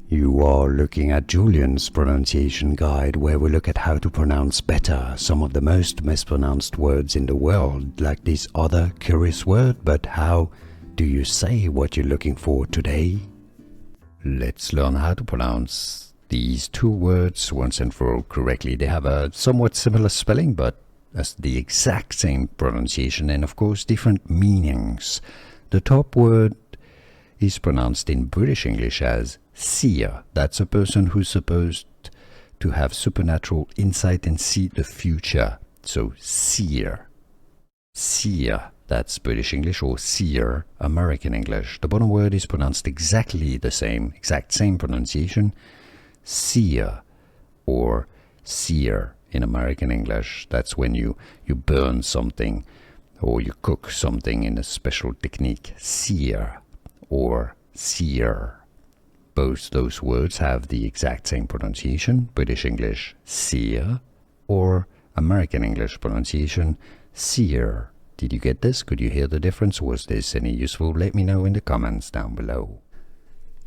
You are looking at Julian's pronunciation guide, where we look at how to pronounce better some of the most mispronounced words in the world, like this other curious word. But how do you say what you're looking for today? Let's learn how to pronounce these two words once and for all correctly. They have a somewhat similar spelling, but as the exact same pronunciation and of course different meanings. The top word is pronounced in British English as Sear. That's a person who's supposed to have supernatural insight and see the future. So Sear. Sear, that's British English, or Sear, American English. The bottom word is pronounced exactly the same, exact same pronunciation, Sear or Sear in American English. That's when you burn something or you cook something in a special technique. Sear or Sear. Both those words have the exact same pronunciation. British English, Sear, or American English pronunciation, Sear. Did you get this? Could you hear the difference? Was this any useful? Let me know in the comments down below.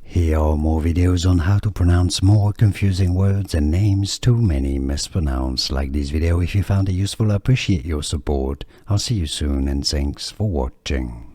Here are more videos on how to pronounce more confusing words and names too many mispronounced. Like this video if you found it useful. I appreciate your support. I'll see you soon and thanks for watching.